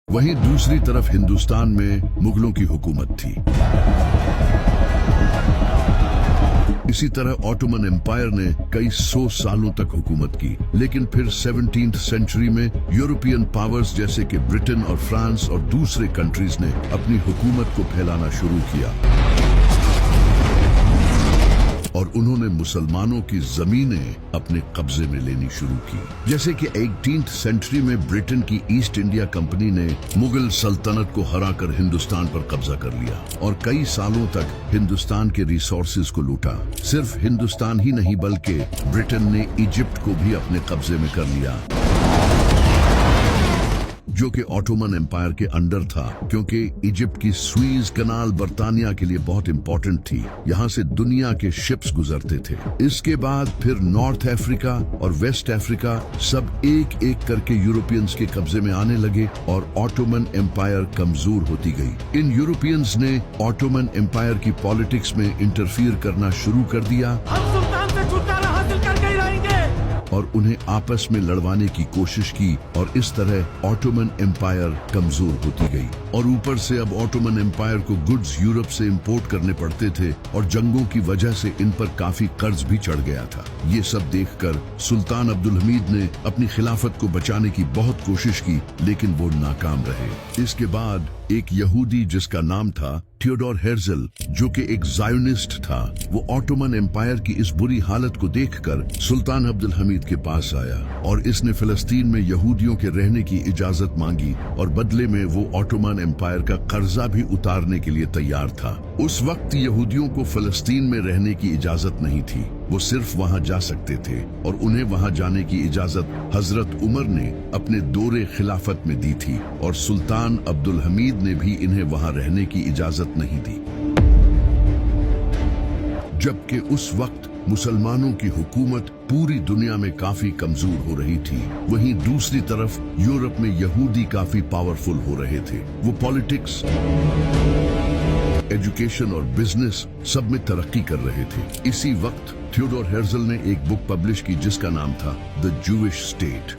वहीं दूसरी तरफ हिंदुस्तान में मुगलों की हुकूमत थी। इसी तरह ऑटोमन एम्पायर ने कई 100 सालों तक हुकूमत की, लेकिन फिर 17th सेंचुरी में यूरोपियन पावर्स जैसे कि ब्रिटेन और फ्रांस और दूसरे कंट्रीज ने अपनी हुकूमत को फैलाना शुरू किया और उन्होंने मुसलमानों की जमीनें अपने कब्जे में लेनी शुरू की। जैसे कि 18th सेंचुरी में ब्रिटेन की ईस्ट इंडिया कंपनी ने मुगल सल्तनत को हराकर हिंदुस्तान पर कब्जा कर लिया और कई सालों तक हिंदुस्तान के रिसोर्सेज को लूटा। सिर्फ हिंदुस्तान ही नहीं बल्कि ब्रिटेन ने इजिप्ट को भी अपने कब्जे में कर लिया, जो कि ऑटोमन एम्पायर के अंडर था, क्योंकि इजिप्ट की स्वीज कनाल बर्तानिया के लिए बहुत इंपॉर्टेंट थी। यहाँ से दुनिया के शिप्स गुजरते थे। इसके बाद फिर नॉर्थ अफ्रीका और वेस्ट अफ्रीका सब एक एक करके यूरोपियंस के कब्जे में आने लगे और ऑटोमन एम्पायर कमजोर होती गई। इन यूरोपियंस ने ऑटोमन एम्पायर की पॉलिटिक्स में इंटरफियर करना शुरू कर दिया। हम सुल्तान से छुटकारा हासिल करके ही रहेंगे और उन्हें आपस में लड़वाने की कोशिश की और इस तरह ऑटोमन एम्पायर कमजोर होती गई। और ऊपर से अब ऑटोमन एम्पायर को गुड्स यूरोप से इंपोर्ट करने पड़ते थे और जंगों की वजह से इन पर काफी कर्ज भी चढ़ गया था। ये सब देखकर सुल्तान अब्दुल हमीद ने अपनी खिलाफत को बचाने की बहुत कोशिश की, लेकिन वो नाकाम रहे। इसके बाद एक यहूदी जिसका नाम था थियोडोर हेर्जल, जो कि एक जायोनिस्ट था, वो ऑटोमन एम्पायर की इस बुरी हालत को देखकर सुल्तान अब्दुल हमीद के पास आया और इसने फिलिस्तीन में यहूदियों के रहने की इजाजत मांगी और बदले में वो ऑटोमन एम्पायर का कर्जा भी उतारने के लिए तैयार था। उस वक्त यहूदियों को फिलिस्तीन में रहने की इजाजत नहीं थी, वो सिर्फ वहां जा सकते थे और उन्हें वहां जाने की इजाजत हजरत उमर ने अपने दौरे खिलाफत में दी थी और सुल्तान अब्दुल हमीद ने भी इन्हें वहां रहने की इजाजत नहीं दी। जबकि उस वक्त मुसलमानों की हुकूमत पूरी दुनिया में काफी कमजोर हो रही थी, वहीं दूसरी तरफ यूरोप में यहूदी काफी पावरफुल हो रहे थे। वो पॉलिटिक्स, एजुकेशन और बिजनेस सब में तरक्की कर रहे थे। इसी वक्त थियोडोर हेर्जल ने एक बुक पब्लिश की जिसका नाम था द जूइश स्टेट।